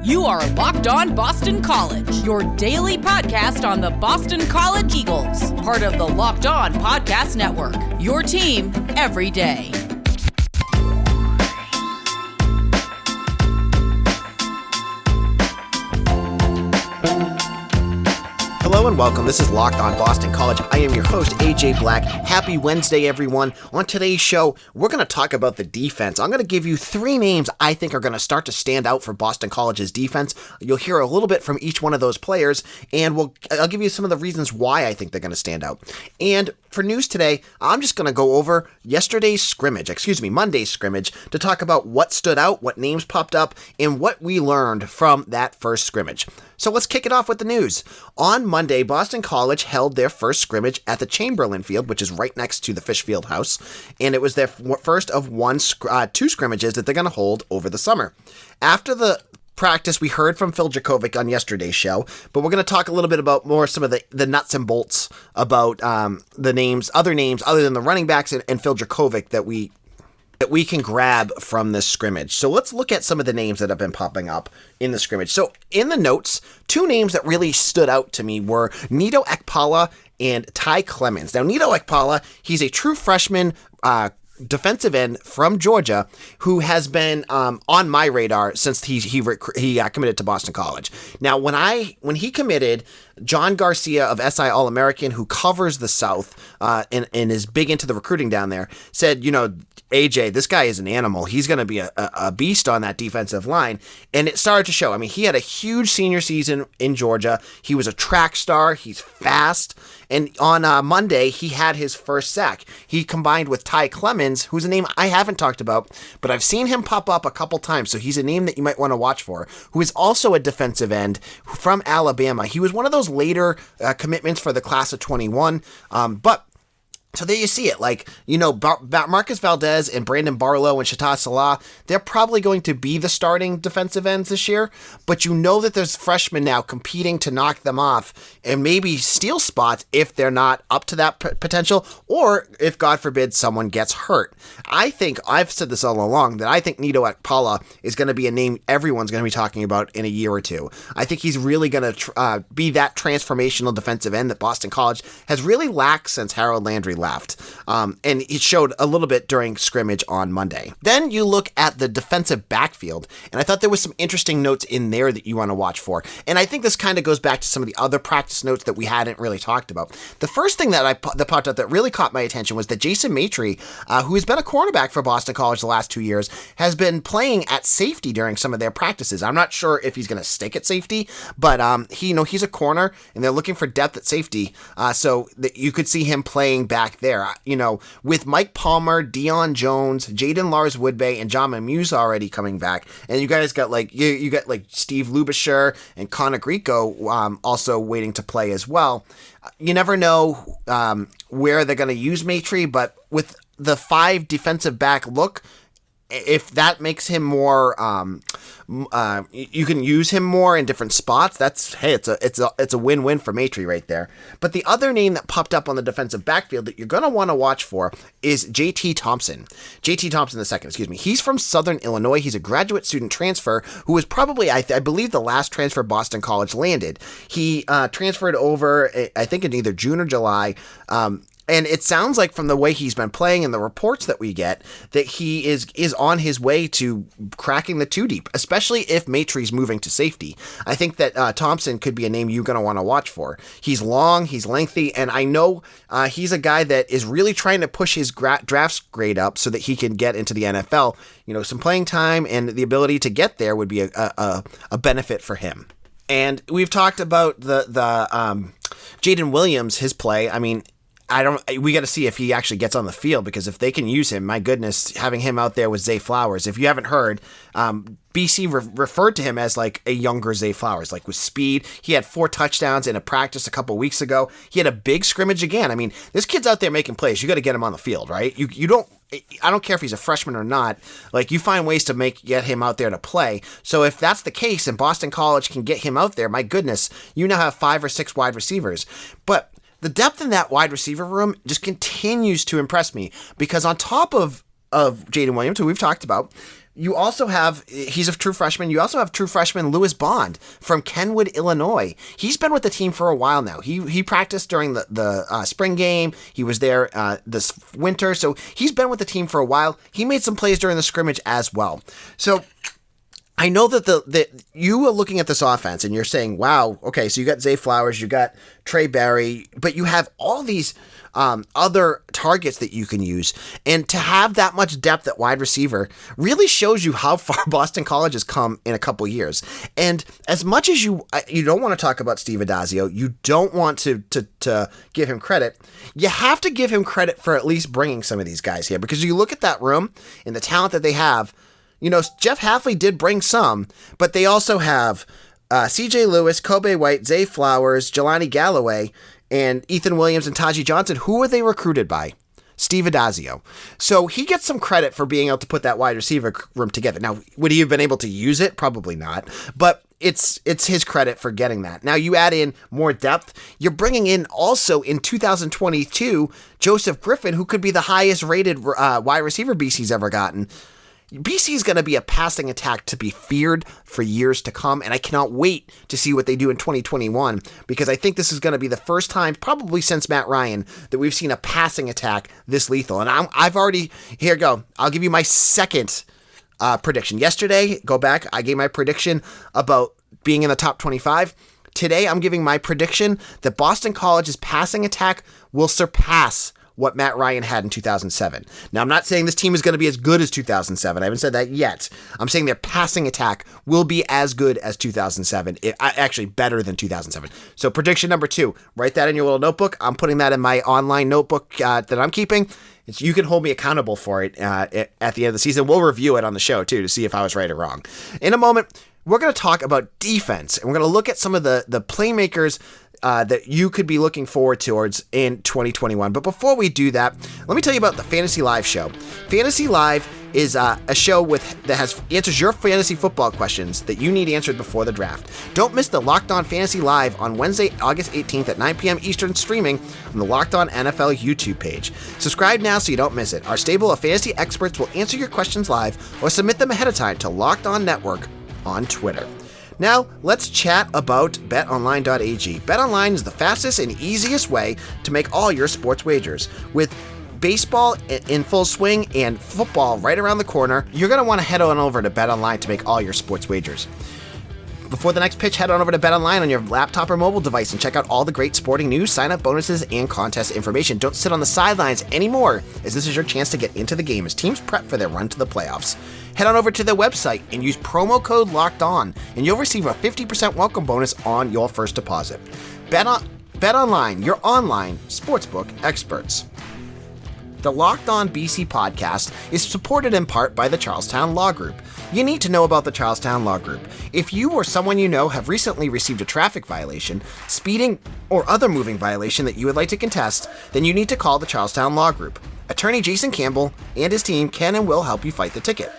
You are Locked On Boston College, your daily podcast on the Boston College Eagles, part of the Locked On Podcast Network, your team every day. Hello and welcome. This is Locked On Boston College. I am your host, AJ Black. Happy Wednesday, everyone. On today's show, we're going to talk about the defense. I'm going to give you three names I think are going to start to stand out for Boston College's defense. You'll hear a little bit from each one of those players, and I'll give you some of the reasons why I think they're going to stand out. And for news today, I'm just going to go over Monday's scrimmage, to talk about what stood out, what names popped up, and what we learned from that first scrimmage. So let's kick it off with the news. On Monday, Boston College held their first scrimmage at the Chamberlain Field, which is right next to the Fish Field House, and it was their first of two scrimmages that they're going to hold over the summer. After the practice, we heard from Phil Matucsz on yesterday's show, but we're going to talk a little bit about more some of the nuts and bolts about the names other than the running backs and Phil Matucsz that we can grab from this scrimmage. So let's look at some of the names that have been popping up in the scrimmage. So in the notes, two names that really stood out to me were Neto Ekpala and Ty Clemens. Now, Neto Ekpala, he's a true freshman defensive end from Georgia who has been on my radar since he committed to Boston College. Now, when he committed, John Garcia of SI All-American, who covers the South and is big into the recruiting down there, said, AJ, this guy is an animal. He's going to be a beast on that defensive line. And it started to show. I mean, he had a huge senior season in Georgia. He was a track star. He's fast. And on Monday, he had his first sack. He combined with Ty Clemens, who's a name I haven't talked about, but I've seen him pop up a couple times. So he's a name that you might want to watch for, who is also a defensive end from Alabama. He was one of those later commitments for the class of 21. So there you see it, Marcus Valdez and Brandon Barlow and Shataz Salah, they're probably going to be the starting defensive ends this year, but you know that there's freshmen now competing to knock them off and maybe steal spots if they're not up to that potential, or if, God forbid, someone gets hurt. I think, I've said this all along, that I think Neto Ekpala is going to be a name everyone's going to be talking about in a year or two. I think he's really going to be that transformational defensive end that Boston College has really lacked since Harold Landry left. And it showed a little bit during scrimmage on Monday. Then you look at the defensive backfield, and I thought there was some interesting notes in there that you want to watch for. And I think this kind of goes back to some of the other practice notes that we hadn't really talked about. The first thing that popped up that really caught my attention was that Jason Matry, who has been a cornerback for Boston College the last 2 years, has been playing at safety during some of their practices. I'm not sure if he's going to stick at safety, but he's a corner, and they're looking for depth at safety, so that you could see him playing back there. With Mike Palmer, Deion Jones, Jaiden Lars Woodbey, and John Mamuse already coming back, and you guys got you got Steve Lubisher and Connor Greco also waiting to play as well. You never know where they're going to use Matry, but with the 5 defensive back look, if that makes him more, you can use him more in different spots. It's a win-win for Matry right there. But the other name that popped up on the defensive backfield that you're going to want to watch for is JT Thompson. JT Thompson II, He's from Southern Illinois. He's a graduate student transfer who was probably, I believe, the last transfer Boston College landed. He transferred over, I think, in either June or July. And it sounds like from the way he's been playing and the reports that we get that he is on his way to cracking the 2 deep, especially if Matry's moving to safety. I think that Thompson could be a name you're going to want to watch for. He's long, he's lengthy, and I know he's a guy that is really trying to push his draft grade up so that he can get into the NFL. Some playing time and the ability to get there would be a benefit for him. And we've talked about the Jaden Williams, his play. I mean, we got to see if he actually gets on the field, because if they can use him, my goodness, having him out there with Zay Flowers. If you haven't heard, BC referred to him as like a younger Zay Flowers, like with speed. He had 4 touchdowns in a practice a couple weeks ago. He had a big scrimmage again. I mean, this kid's out there making plays. You got to get him on the field, right? I don't care if he's a freshman or not. You find ways to get him out there to play. So if that's the case and Boston College can get him out there, my goodness, you now have 5 or 6 wide receivers. But the depth in that wide receiver room just continues to impress me, because on top of Jaden Williams, who we've talked about, you also have, he's a true freshman. You also have true freshman Lewis Bond from Kenwood, Illinois. He's been with the team for a while now. He practiced during the spring game. He was there this winter. So he's been with the team for a while. He made some plays during the scrimmage as well. So I know that you are looking at this offense and you're saying, wow, okay, so you got Zay Flowers, you got Trey Berry, but you have all these other targets that you can use. And to have that much depth at wide receiver really shows you how far Boston College has come in a couple years. And as much as you don't want to talk about Steve Addazio, you don't want to give him credit, you have to give him credit for at least bringing some of these guys here, because you look at that room and the talent that they have. Jeff Hafley did bring some, but they also have C.J. Lewis, Kobe White, Zay Flowers, Jelani Galloway, and Ethan Williams and Taji Johnson. Who were they recruited by? Steve Addazio. So he gets some credit for being able to put that wide receiver room together. Now, would he have been able to use it? Probably not. But it's his credit for getting that. Now, you add in more depth. You're bringing in also in 2022 Joseph Griffin, who could be the highest rated wide receiver BC's ever gotten. BC is going to be a passing attack to be feared for years to come, and I cannot wait to see what they do in 2021, because I think this is going to be the first time, probably since Matt Ryan, that we've seen a passing attack this lethal. And I've already, here you go, I'll give you my second prediction. Yesterday, go back, I gave my prediction about being in the top 25. Today, I'm giving my prediction that Boston College's passing attack will surpass what Matt Ryan had in 2007. Now, I'm not saying this team is going to be as good as 2007. I haven't said that yet. I'm saying their passing attack will be as good as 2007. Actually, better than 2007. So prediction number 2, write that in your little notebook. I'm putting that in my online notebook that I'm keeping. You can hold me accountable for it at the end of the season. We'll review it on the show, too, to see if I was right or wrong. In a moment, we're going to talk about defense, and we're going to look at some of the playmakers that you could be looking forward towards in 2021. But before we do that, let me tell you about the Fantasy Live show. Fantasy Live is a show that answers your fantasy football questions that you need answered before the draft. Don't miss the Locked On Fantasy Live on Wednesday, August 18th at 9 p.m. Eastern, streaming on the Locked On NFL YouTube page. Subscribe now so you don't miss it. Our stable of fantasy experts will answer your questions live or submit them ahead of time to Locked On Network on Twitter. Now, let's chat about betonline.ag. BetOnline is the fastest and easiest way to make all your sports wagers. With baseball in full swing and football right around the corner, you're going to want to head on over to BetOnline to make all your sports wagers. Before the next pitch, head on over to BetOnline on your laptop or mobile device and check out all the great sporting news, sign-up bonuses, and contest information. Don't sit on the sidelines anymore, as this is your chance to get into the game as teams prep for their run to the playoffs. Head on over to their website and use promo code LOCKEDON, and you'll receive a 50% welcome bonus on your first deposit. BetOnline, your online sportsbook experts. The Locked On BC podcast is supported in part by the Charlestown Law Group. You need to know about the Charlestown Law Group. If you or someone you know have recently received a traffic violation, speeding, or other moving violation that you would like to contest, then you need to call the Charlestown Law Group. Attorney Jason Campbell and his team can and will help you fight the ticket.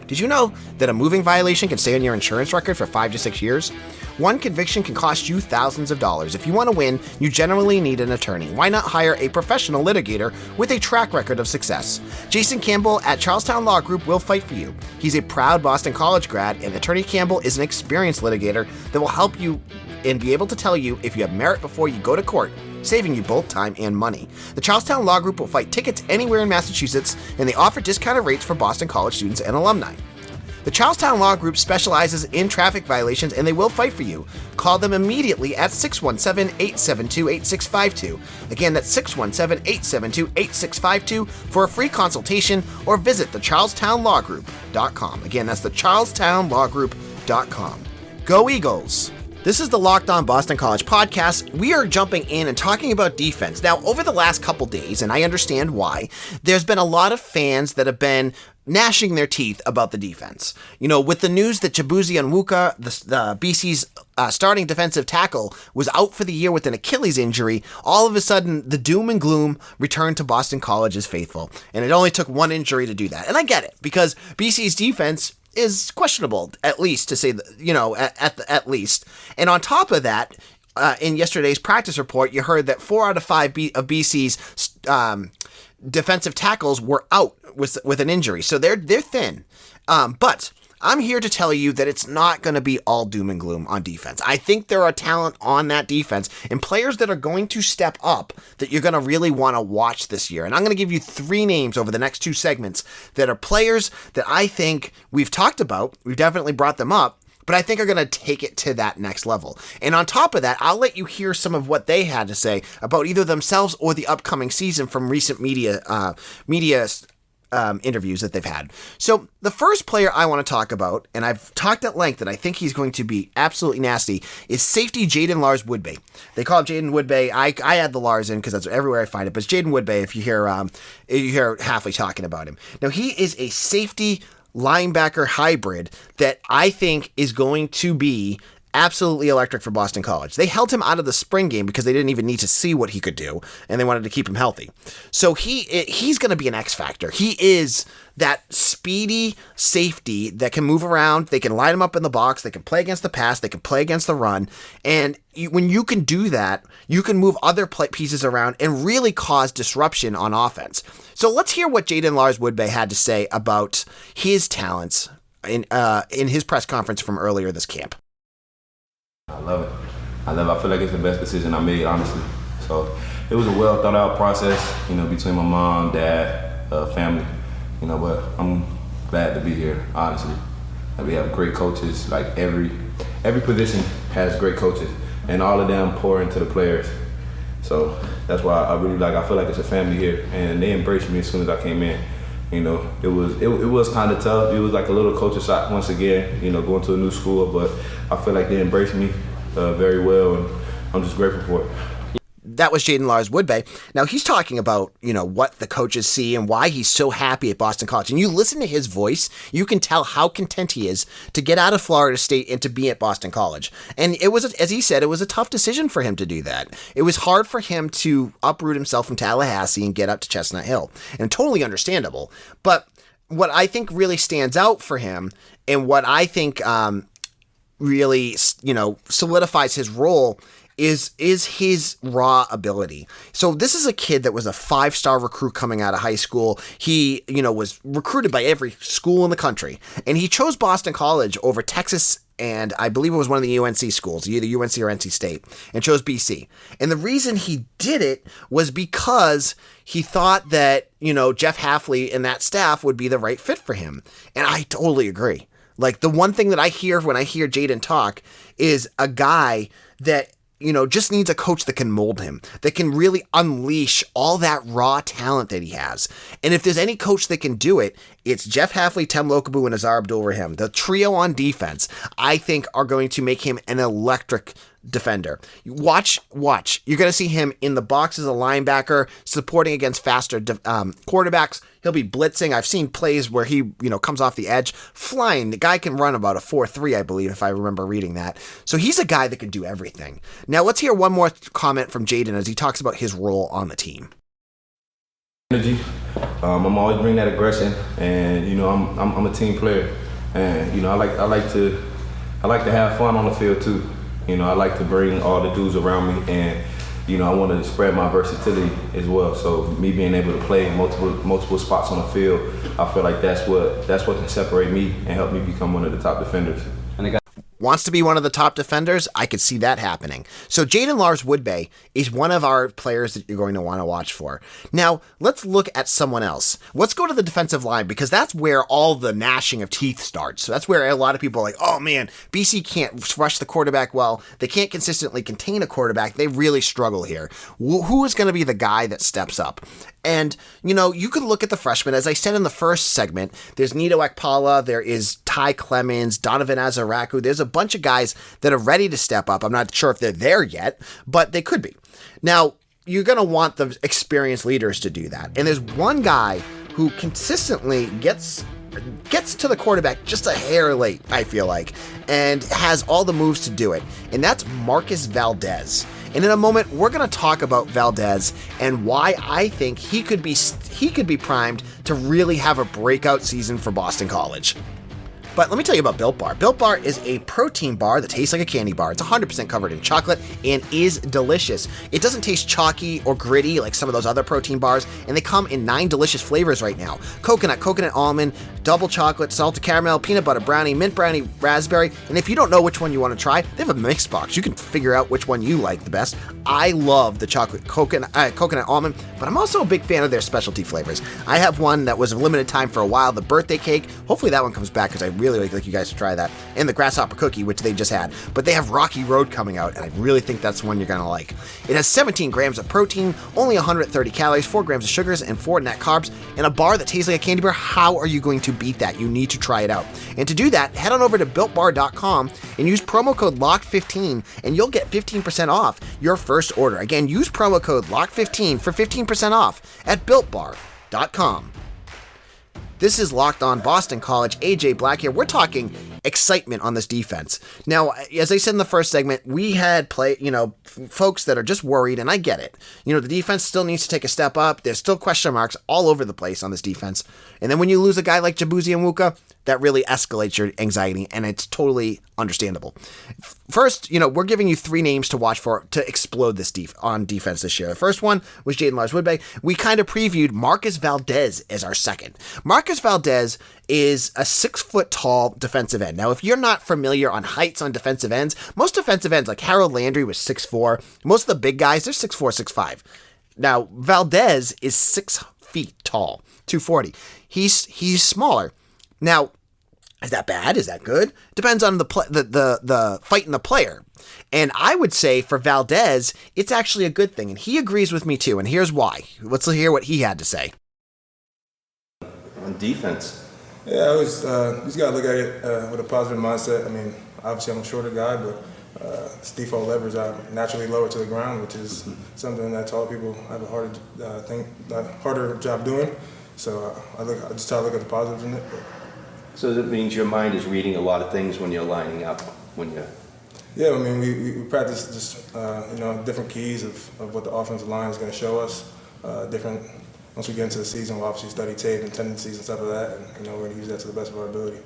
Did you know that a moving violation can stay on your insurance record for 5 to 6 years? One conviction can cost you thousands of dollars. If you want to win, you generally need an attorney. Why not hire a professional litigator with a track record of success? Jason Campbell at Charlestown Law Group will fight for you. He's a proud Boston College grad, and Attorney Campbell is an experienced litigator that will help you and be able to tell you if you have merit before you go to court, saving you both time and money. The Charlestown Law Group will fight tickets anywhere in Massachusetts, and they offer discounted rates for Boston College students and alumni. The Charlestown Law Group specializes in traffic violations, and they will fight for you. Call them immediately at 617-872-8652. Again, that's 617-872-8652 for a free consultation, or visit thecharlestownlawgroup.com. Again, that's thecharlestownlawgroup.com. Go Eagles! This is the Locked On Boston College podcast. We are jumping in and talking about defense. Now, over the last couple days, and I understand why, there's been a lot of fans that have been gnashing their teeth about the defense. You know, with the news that Chibueze Onwuka, the BC's starting defensive tackle, was out for the year with an Achilles injury, all of a sudden the doom and gloom returned to Boston College's faithful. And it only took one injury to do that. And I get it, because BC's defense is questionable, at least, to say, at least. And on top of that, in yesterday's practice report, you heard that 4 out of 5 of BC's defensive tackles were out with an injury. So they're thin. But I'm here to tell you that it's not going to be all doom and gloom on defense. I think there are talent on that defense and players that are going to step up that you're going to really want to watch this year. And I'm going to give you 3 names over the next 2 segments that are players that I think we've talked about. We've definitely brought them up, but I think are going to take it to that next level. And on top of that, I'll let you hear some of what they had to say about either themselves or the upcoming season from recent media interviews that they've had. So the first player I want to talk about, and I've talked at length that I think he's going to be absolutely nasty, is safety Jaiden Lars Woodbey. They call him Jaden Woodbey. I add the Lars in because that's everywhere I find it, but it's Jaiden Woodbey if you hear Hafley talking about him. Now he is a safety linebacker hybrid that I think is going to be absolutely electric for Boston College. They held him out of the spring game because they didn't even need to see what he could do, and they wanted to keep him healthy. So he's going to be an X factor. He is that speedy safety that can move around. They can line him up in the box. They can play against the pass. They can play against the run. And when you can do that, you can move other pieces around and really cause disruption on offense. So let's hear what Jaiden Lars Woodbey had to say about his talents in his press conference from earlier this camp. I love it. I feel like it's the best decision I made, honestly. So it was a well thought out process, between my mom, dad, family, but I'm glad to be here, honestly. We have great coaches. Like every position has great coaches, and all of them pour into the players. So that's why I feel like it's a family here, and they embraced me as soon as I came in. It was kind of tough. It was like a little culture shock once again, going to a new school, but I feel like they embraced me very well, and I'm just grateful for it. That was Jaiden Lars Woodbey. Now he's talking about, what the coaches see and why he's so happy at Boston College. And you listen to his voice, you can tell how content he is to get out of Florida State and to be at Boston College. And it was, as he said, it was a tough decision for him to do that. It was hard for him to uproot himself from Tallahassee and get up to Chestnut Hill. And totally understandable. But what I think really stands out for him and what I think really, solidifies his role is his raw ability. So this is a kid that was a 5-star recruit coming out of high school. He, was recruited by every school in the country, and he chose Boston College over Texas, and I believe it was one of the UNC schools, either UNC or NC State, and chose BC. And the reason he did it was because he thought that, Jeff Hafley and that staff would be the right fit for him. And I totally agree. Like, the one thing that I hear when I hear Jaiden talk is a guy that just needs a coach that can mold him, that can really unleash all that raw talent that he has. And if there's any coach that can do it, it's Jeff Hafley, Tem Lokabu, and Azar Abdul-Rahim. The trio on defense, I think, are going to make him an electric defender. Watch. You're going to see him in the box as a linebacker, supporting against faster quarterbacks. He'll be blitzing. I've seen plays where he, comes off the edge, flying. The guy can run about a 4.3, I believe, if I remember reading that. So he's a guy that can do everything. Now let's hear one more comment from Jaiden as he talks about his role on the team. Energy. I'm always bringing that aggression, and I'm a team player, and I like to have fun on the field too. I like to bring all the dudes around me, and I want to spread my versatility as well. So me being able to play multiple spots on the field, I feel like that's what can separate me and help me become one of the top defenders. Wants to be one of the top defenders? I could see that happening. So Jaiden Lars Woodbey is one of our players that you're going to want to watch for. Now, let's look at someone else. Let's go to the defensive line, because that's where all the gnashing of teeth starts. So that's where a lot of people are like, oh man, BC can't rush the quarterback well. They can't consistently contain a quarterback. They really struggle here. Who is going to be the guy that steps up? And, you could look at the freshmen. As I said in the first segment, there's Nito Ekpala, there is Ty Clemens, Donovan Azaraku. There's a bunch of guys that are ready to step up. I'm not sure if they're there yet, but they could be. Now, you're going to want the experienced leaders to do that. And there's one guy who consistently gets to the quarterback just a hair late, I feel like, and has all the moves to do it. And that's Marcus Valdez. And in a moment, we're going to talk about Valdez and why I think he could be primed to really have a breakout season for Boston College. But let me tell you about Built Bar. Built Bar is a protein bar that tastes like a candy bar. It's 100% covered in chocolate and is delicious. It doesn't taste chalky or gritty like some of those other protein bars, and they come in 9 delicious flavors right now. Coconut, coconut almond, double chocolate, salted caramel, peanut butter brownie, mint brownie, raspberry. And if you don't know which one you want to try, they have a mix box. You can figure out which one you like the best. I love the chocolate coconut almond, but I'm also a big fan of their specialty flavors. I have one that was a limited time for a while, the birthday cake. Hopefully that one comes back because I really like you guys to try that. And the grasshopper cookie, which they just had. But they have Rocky Road coming out, and I really think that's one you're going to like. It has 17 grams of protein, only 130 calories, 4 grams of sugars, and 4 net carbs, and a bar that tastes like a candy bar. How are you going to beat that? You need to try it out. And to do that, head on over to BuiltBar.com and use promo code LOCK15, and you'll get 15% off your first order. Again, use promo code LOCK15 for 15% off at BuiltBar.com. This is Locked On Boston College. AJ Black here. We're talking excitement on this defense. Now, as I said in the first segment, we had folks that are just worried, and I get it. The defense still needs to take a step up. There's still question marks all over the place on this defense. And then when you lose a guy like Chibueze Onwuka, that really escalates your anxiety, and it's totally understandable. First, we're giving you 3 names to watch for to explode this on defense this year. The first one was Jaiden Lars Woodbey. We kind of previewed Marcus Valdez as our second. Marcus Valdez is a 6-foot-tall defensive end. Now, if you're not familiar on heights on defensive ends, most defensive ends, like Harold Landry, was 6'4". Most of the big guys, they're 6'4", 6'5". Now, Valdez is 6 feet tall, 240. He's smaller. Now, is that bad? Is that good? Depends on the fight in the player. And I would say for Valdez, it's actually a good thing. And he agrees with me too. And here's why. Let's hear what he had to say. On defense. Yeah, I always just got to look at it with a positive mindset. I mean, obviously I'm a shorter guy, but it's default leverage. I'm naturally lower to the ground, which is something that tall people have a harder job doing. So I just try to look at the positives in it. So that means your mind is reading a lot of things when you're lining up, Yeah, I mean, we practice just, different keys of what the offensive line is going to show us. Once we get into the season, we'll obviously study tape and tendencies and stuff like that, and, we're going to use that to the best of our ability.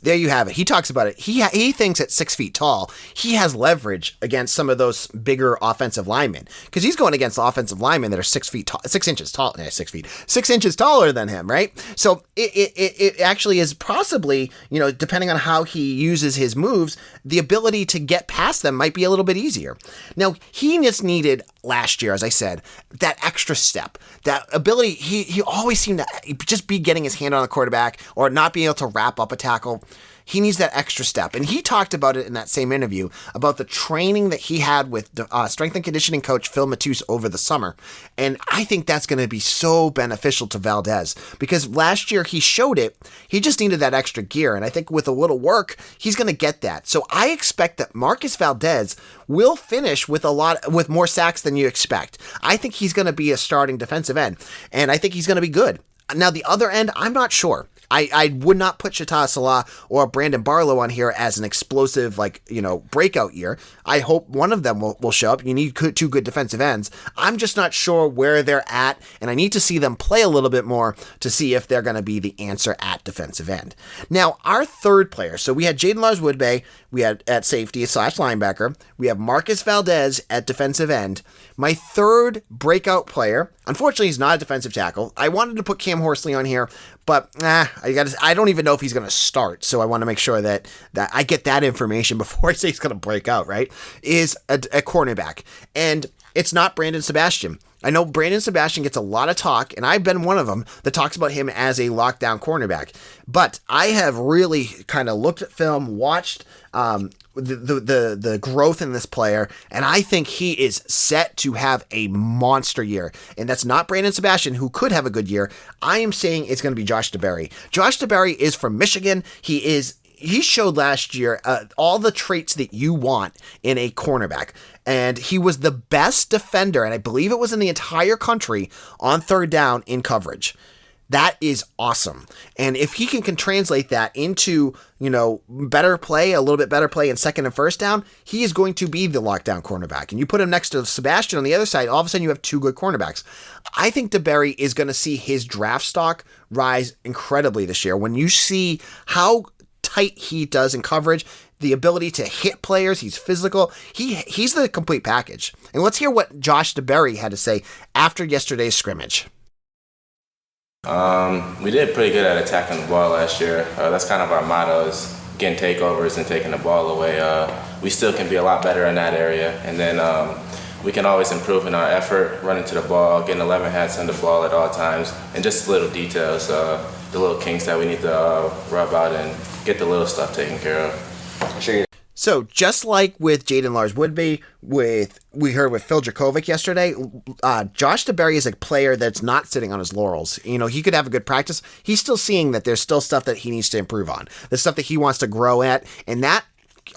There you have it. He talks about it. He thinks at 6 feet tall, he has leverage against some of those bigger offensive linemen because he's going against offensive linemen that are 6 feet tall, 6 inches tall, 6 inches taller than him, right? So it actually is possibly, depending on how he uses his moves, the ability to get past them might be a little bit easier. Now, he just needed last year, as I said, that extra step, that ability. He always seemed to just be getting his hand on the quarterback or not being able to wrap up a tackle. He needs that extra step. And he talked about it in that same interview about the training that he had with strength and conditioning coach Phil Matucsz over the summer. And I think that's going to be so beneficial to Valdez because last year he showed it. He just needed that extra gear. And I think with a little work, he's going to get that. So I expect that Marcus Valdez will finish with more sacks than you expect. I think he's going to be a starting defensive end. And I think he's going to be good. Now, the other end, I'm not sure. I would not put Chibueze Salah or Brandon Barlow on here as an explosive, breakout year. I hope one of them will show up. You need 2 good defensive ends. I'm just not sure where they're at, and I need to see them play a little bit more to see if they're going to be the answer at defensive end. Now, our third player, so we had Jaiden Lars Woodbey, we had at safety / linebacker, we have Marcus Valdez at defensive end. My third breakout player, unfortunately, he's not a defensive tackle. I wanted to put Cam Horsley on here, but I don't even know if he's going to start, so I want to make sure that I get that information before I say he's going to break out, right? Is a cornerback, and it's not Brandon Sebastian. I know Brandon Sebastian gets a lot of talk, and I've been one of them that talks about him as a lockdown cornerback. But I have really kind of looked at film, watched the growth in this player, and I think he is set to have a monster year. And that's not Brandon Sebastian, who could have a good year. I am saying it's going to be Josh DeBerry. Josh DeBerry is from Michigan. He showed last year all the traits that you want in a cornerback. And he was the best defender, and I believe it was in the entire country, on third down in coverage. That is awesome. And if he can translate that into, better play, a little bit better play in second and first down, he is going to be the lockdown cornerback. And you put him next to Sebastian on the other side, all of a sudden you have 2 good cornerbacks. I think DeBerry is going to see his draft stock rise incredibly this year. When you see how tight he does in coverage, the ability to hit players, he's physical. He's the complete package. And let's hear what Josh DeBerry had to say after yesterday's scrimmage. We did pretty good at attacking the ball last year. That's kind of our motto, is getting takeovers and taking the ball away. We still can be a lot better in that area. And then we can always improve in our effort, running to the ball, getting 11 hats on the ball at all times, and just little details, the little kinks that we need to rub out and get the little stuff taken care of. So just like with Jaiden Lars Woodbey, we heard with Phil Matucsz yesterday, Josh DeBerry is a player that's not sitting on his laurels. You know, he could have a good practice. He's still seeing that there's still stuff that he needs to improve on. The stuff that he wants to grow at, and that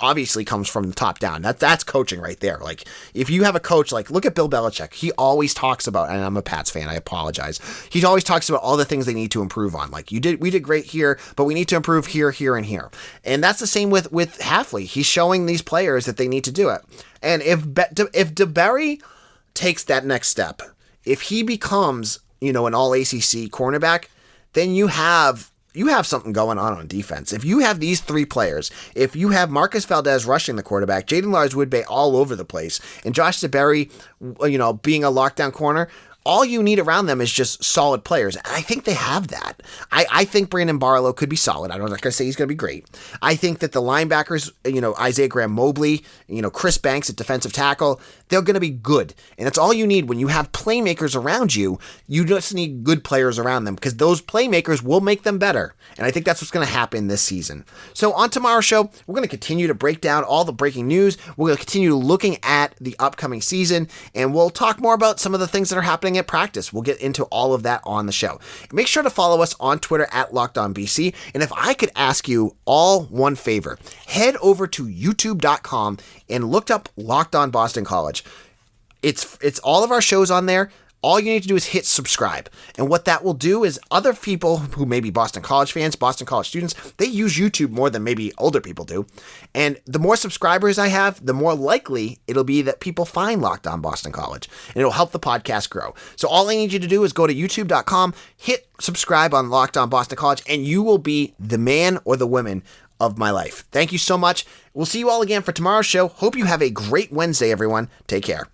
obviously comes from the top down. That's coaching right there. Like, if you have a coach, like, look at Bill Belichick. He always talks about, and I'm a Pats fan, I apologize. He always talks about all the things they need to improve on. Like, we did great here, but we need to improve here, here, and here. And that's the same with Hafley. He's showing these players that they need to do it. And if DeBerry takes that next step, if he becomes, an all-ACC cornerback, then you have something going on defense. If you have these three players, if you have Marcus Valdez rushing the quarterback, Jaiden Lars Woodbey all over the place, and Josh DeBerry, being a lockdown corner, all you need around them is just solid players. And I think they have that. I think Brandon Barlow could be solid. I'm not going to say he's going to be great. I think that the linebackers, Isaiah Graham Mobley, Chris Banks at defensive tackle, they're going to be good. And that's all you need when you have playmakers around you. You just need good players around them, because those playmakers will make them better. And I think that's what's going to happen this season. So on tomorrow's show, we're going to continue to break down all the breaking news. We're going to continue looking at the upcoming season, and we'll talk more about some of the things that are happening at practice. We'll get into all of that on the show. Make sure to follow us on Twitter at LockedOnBC. And if I could ask you all one favor, head over to youtube.com and look up Locked On Boston College. It's all of our shows on there. All you need to do is hit subscribe. And what that will do is other people who may be Boston College fans, Boston College students, they use YouTube more than maybe older people do. And the more subscribers I have, the more likely it'll be that people find Locked On Boston College. And it'll help the podcast grow. So all I need you to do is go to youtube.com, hit subscribe on Locked On Boston College, and you will be the man or the woman of my life. Thank you so much. We'll see you all again for tomorrow's show. Hope you have a great Wednesday, everyone. Take care.